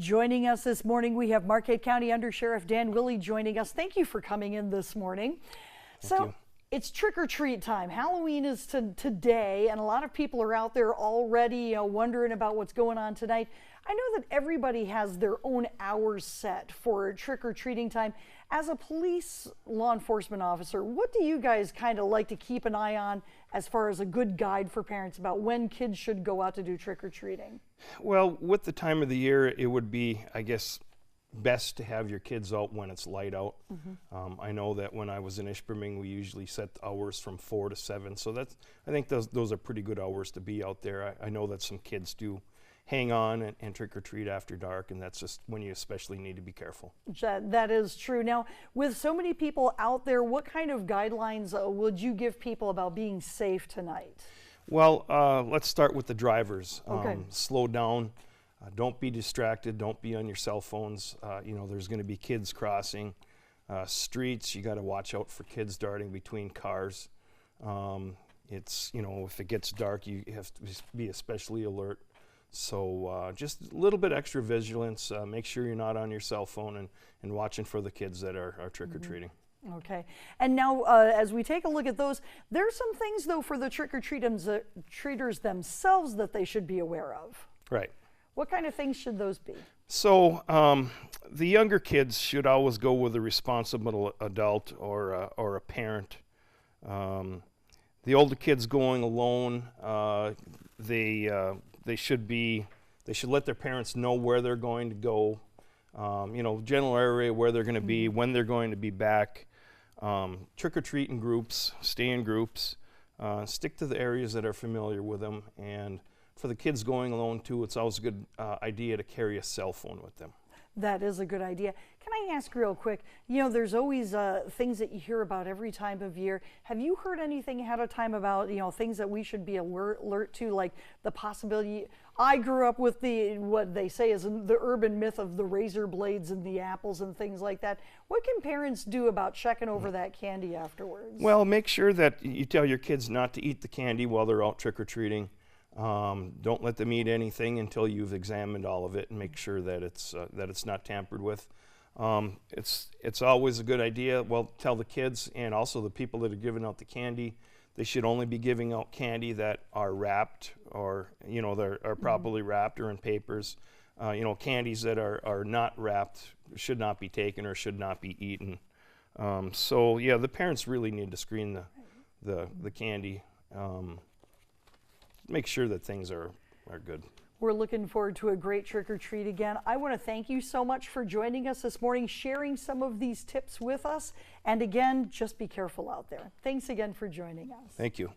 Joining us this morning, we have Marquette County Under Sheriff Dan Willey joining us. Thank you for coming in this morning. Thank you. It's trick or treat time. Halloween is today, and a lot of people are out there already wondering about what's going on tonight. I know that everybody has their own hours set for trick or treating time. As a police law enforcement officer, what do you guys kind of like to keep an eye on as far as a good guide for parents about when kids should go out to do trick or treating? Well, with the time of the year, it would be, I guess, best to have your kids out when it's light out. I know that when I was in Ishpeming, we usually set hours from 4 to 7. So I think those are pretty good hours to be out there. I know that some kids do hang on and trick or treat after dark, and that's just when you especially need to be careful. That is true. Now, with so many people out there, what kind of guidelines would you give people about being safe tonight? Well, let's start with the drivers. Okay. Slow down. Don't be distracted. Don't be on your cell phones. There's going to be kids crossing streets. You got to watch out for kids darting between cars. If it gets dark, you have to be especially alert. So just a little bit extra vigilance. Make sure you're not on your cell phone and watching for the kids that are trick-or-treating. Okay. And now, as we take a look at those, there's some things, though, for the trick-or-treaters themselves that they should be aware of. Right. What kind of things should those be? So the younger kids should always go with a responsible adult or a parent. The older kids going alone, they should let their parents know where they're going to go, general area where they're going to be, when they're going to be back. Trick-or-treat in groups, stay in groups, stick to the areas that are familiar with them. And for the kids going alone too, it's always a good idea to carry a cell phone with them. That is a good idea. Can I ask real quick, there's always things that you hear about every time of year. Have you heard anything ahead of time about, things that we should be alert to, like the possibility? I grew up with what they say is the urban myth of the razor blades and the apples and things like that. What can parents do about checking over that candy afterwards? Well, make sure that you tell your kids not to eat the candy while they're out trick-or-treating. Don't let them eat anything until you've examined all of it and make sure that it's not tampered with. It's always a good idea. Well, tell the kids and also the people that are giving out the candy, they should only be giving out candy that are wrapped or that are properly wrapped or in papers. Candies that are not wrapped should not be taken or should not be eaten. So yeah, the parents really need to screen the candy. Make sure that things are good. We're looking forward to a great trick-or-treat again. I want to thank you so much for joining us this morning, sharing some of these tips with us. And again, just be careful out there. Thanks again for joining us. Thank you.